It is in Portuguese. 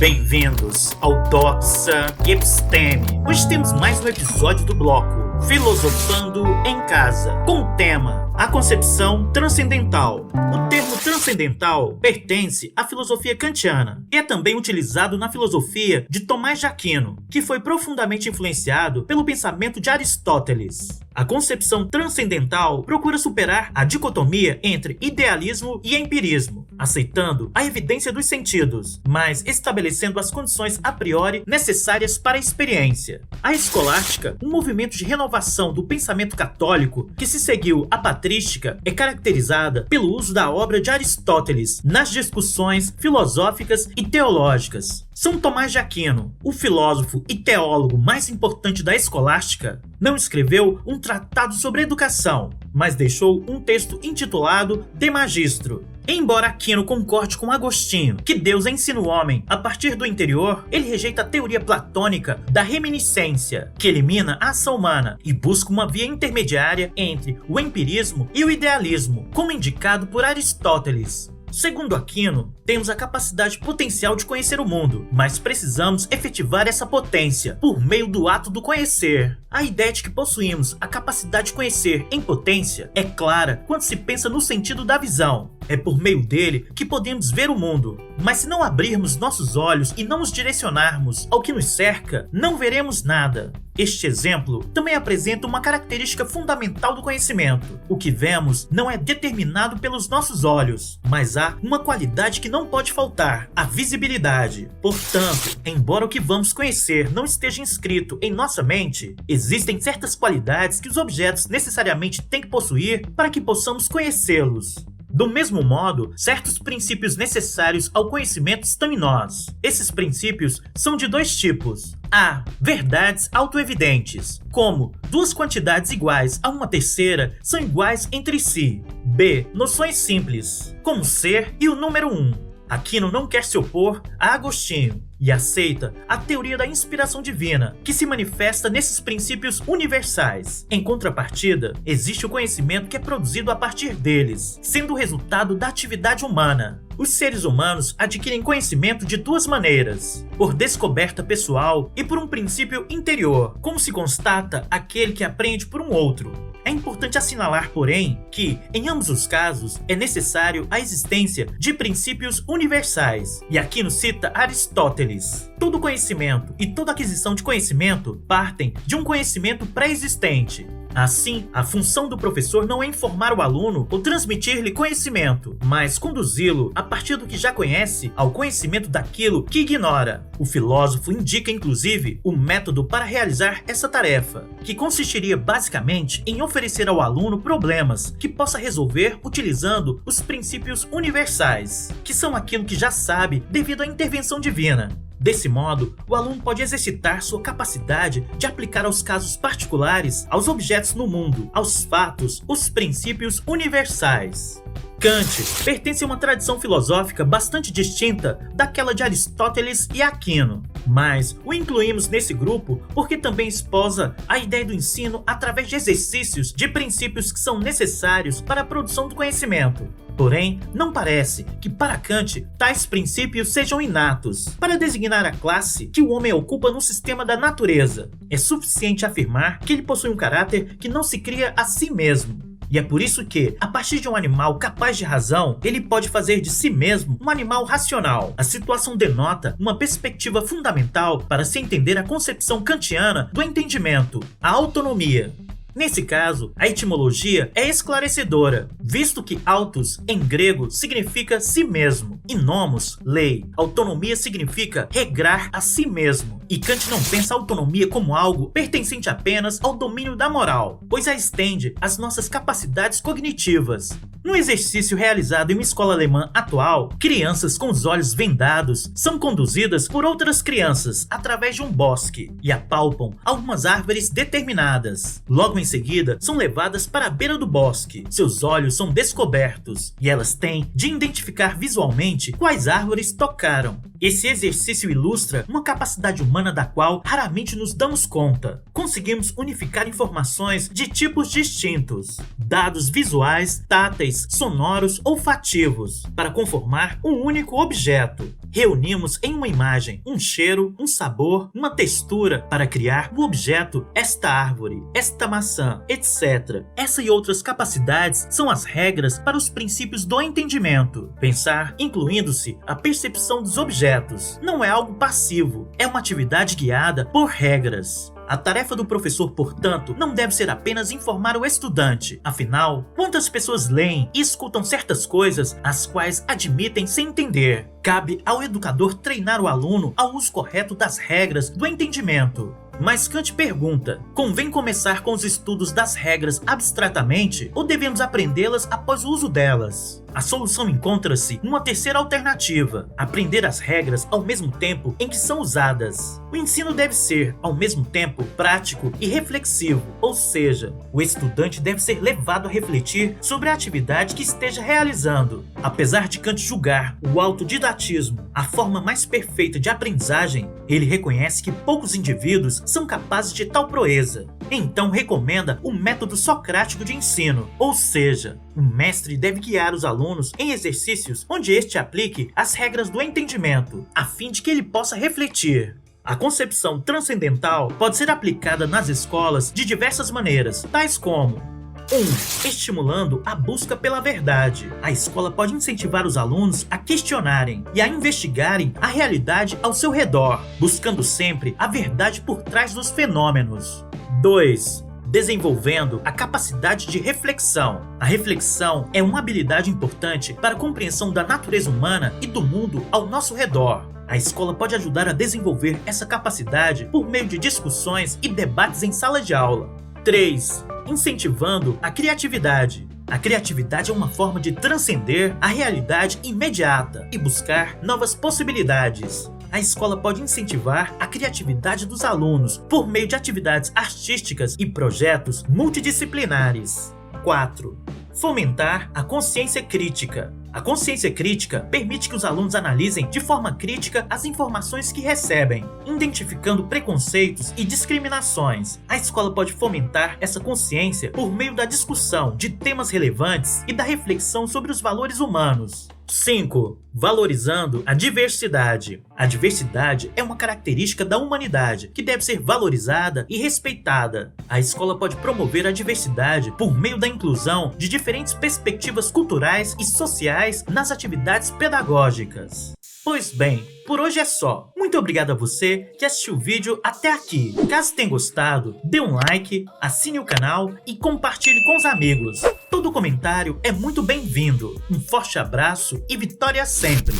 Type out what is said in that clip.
Bem-vindos ao Doxa Episteme. Hoje temos mais um episódio do bloco Filosofando em Casa, com o tema A Concepção Transcendental. O termo transcendental pertence à filosofia kantiana e é também utilizado na filosofia de Tomás de Aquino, que foi profundamente influenciado pelo pensamento de Aristóteles. A concepção transcendental procura superar a dicotomia entre idealismo e empirismo, aceitando a evidência dos sentidos, mas estabelecendo as condições a priori necessárias para a experiência. A escolástica, um movimento de renovação do pensamento católico que se seguiu à patrística, é caracterizada pelo uso da obra de Aristóteles nas discussões filosóficas e teológicas. São Tomás de Aquino, o filósofo e teólogo mais importante da escolástica, não escreveu um tratado sobre educação, mas deixou um texto intitulado De Magistro. Embora Aquino concorde com Agostinho que Deus ensina o homem a partir do interior, ele rejeita a teoria platônica da reminiscência, que elimina a ação humana e busca uma via intermediária entre o empirismo e o idealismo, como indicado por Aristóteles. Segundo Aquino, temos a capacidade potencial de conhecer o mundo, mas precisamos efetivar essa potência por meio do ato do conhecer. A ideia de que possuímos a capacidade de conhecer em potência é clara quando se pensa no sentido da visão. É por meio dele que podemos ver o mundo, mas se não abrirmos nossos olhos e não os direcionarmos ao que nos cerca, não veremos nada. Este exemplo também apresenta uma característica fundamental do conhecimento. O que vemos não é determinado pelos nossos olhos, mas há uma qualidade que não pode faltar: a visibilidade. Portanto, embora o que vamos conhecer não esteja inscrito em nossa mente, existem certas qualidades que os objetos necessariamente têm que possuir para que possamos conhecê-los. Do mesmo modo, certos princípios necessários ao conhecimento estão em nós. Esses princípios são de dois tipos. A. Verdades autoevidentes, como duas quantidades iguais a uma terceira são iguais entre si. B. Noções simples, como ser e o número 1. Aquino não quer se opor a Agostinho e aceita a teoria da inspiração divina, que se manifesta nesses princípios universais. Em contrapartida, existe o conhecimento que é produzido a partir deles, sendo o resultado da atividade humana. Os seres humanos adquirem conhecimento de duas maneiras: por descoberta pessoal e por um princípio interior, como se constata aquele que aprende por um outro. É importante assinalar, porém, que, em ambos os casos, é necessário a existência de princípios universais, e Aquino cita Aristóteles. Todo conhecimento e toda aquisição de conhecimento partem de um conhecimento pré-existente. Assim, a função do professor não é informar o aluno ou transmitir-lhe conhecimento, mas conduzi-lo, a partir do que já conhece, ao conhecimento daquilo que ignora. O filósofo indica, inclusive, o método para realizar essa tarefa, que consistiria basicamente em oferecer ao aluno problemas que possa resolver utilizando os princípios universais, que são aquilo que já sabe devido à intervenção divina. Desse modo, o aluno pode exercitar sua capacidade de aplicar aos casos particulares, aos objetos no mundo, aos fatos, os princípios universais. Kant pertence a uma tradição filosófica bastante distinta daquela de Aristóteles e Aquino, mas o incluímos nesse grupo porque também esposa a ideia do ensino através de exercícios de princípios que são necessários para a produção do conhecimento. Porém, não parece que para Kant tais princípios sejam inatos. Para designar a classe que o homem ocupa no sistema da natureza, é suficiente afirmar que ele possui um caráter que não se cria a si mesmo. E é por isso que, a partir de um animal capaz de razão, ele pode fazer de si mesmo um animal racional. A situação denota uma perspectiva fundamental para se entender a concepção kantiana do entendimento: a autonomia. Nesse caso, a etimologia é esclarecedora, visto que autos, em grego, significa si mesmo, e nomos, lei. Autonomia significa regrar a si mesmo. E Kant não pensa a autonomia como algo pertencente apenas ao domínio da moral, pois a estende às nossas capacidades cognitivas. No exercício realizado em uma escola alemã atual, crianças com os olhos vendados são conduzidas por outras crianças através de um bosque e apalpam algumas árvores determinadas. Logo em seguida, são levadas para a beira do bosque. Seus olhos são descobertos e elas têm de identificar visualmente quais árvores tocaram. Esse exercício ilustra uma capacidade humana da qual raramente nos damos conta. Conseguimos unificar informações de tipos distintos, dados visuais, táteis, sonoros, olfativos, para conformar um único objeto. reunimos em uma imagem um cheiro, um sabor, uma textura para criar no objeto esta árvore, esta maçã, etc. Essa e outras capacidades são as regras para os princípios do entendimento. Pensar, incluindo-se a percepção dos objetos, não é algo passivo, é uma atividade guiada por regras. A tarefa do professor, portanto, não deve ser apenas informar o estudante. Afinal, quantas pessoas leem e escutam certas coisas as quais admitem sem entender? Cabe ao educador treinar o aluno ao uso correto das regras do entendimento. Mas Kant pergunta: convém começar com os estudos das regras abstratamente ou devemos aprendê-las após o uso delas? A solução encontra-se numa terceira alternativa: aprender as regras ao mesmo tempo em que são usadas. O ensino deve ser, ao mesmo tempo, prático e reflexivo, ou seja, o estudante deve ser levado a refletir sobre a atividade que esteja realizando. Apesar de Kant julgar o autodidatismo a forma mais perfeita de aprendizagem, ele reconhece que poucos indivíduos são capazes de tal proeza. Então recomenda o método socrático de ensino, ou seja, o mestre deve guiar os alunos em exercícios onde este aplique as regras do entendimento, a fim de que ele possa refletir. A concepção transcendental pode ser aplicada nas escolas de diversas maneiras, tais como: 1. Estimulando a busca pela verdade. A escola pode incentivar os alunos a questionarem e a investigarem a realidade ao seu redor, buscando sempre a verdade por trás dos fenômenos. 2. Desenvolvendo a capacidade de reflexão. A reflexão é uma habilidade importante para a compreensão da natureza humana e do mundo ao nosso redor. A escola pode ajudar a desenvolver essa capacidade por meio de discussões e debates em sala de aula. 3. Incentivando a criatividade. A criatividade é uma forma de transcender a realidade imediata e buscar novas possibilidades. A escola pode incentivar a criatividade dos alunos por meio de atividades artísticas e projetos multidisciplinares. 4. Fomentar a consciência crítica. A consciência crítica permite que os alunos analisem de forma crítica as informações que recebem, identificando preconceitos e discriminações. A escola pode fomentar essa consciência por meio da discussão de temas relevantes e da reflexão sobre os valores humanos. 5. Valorizando a diversidade. A diversidade é uma característica da humanidade que deve ser valorizada e respeitada. A escola pode promover a diversidade por meio da inclusão de diferentes perspectivas culturais e sociais nas atividades pedagógicas. Pois bem, por hoje é só. Muito obrigado a você que assistiu o vídeo até aqui. Caso tenha gostado, dê um like, assine o canal e compartilhe com os amigos. Todo comentário é muito bem-vindo. Um forte abraço e vitória sempre!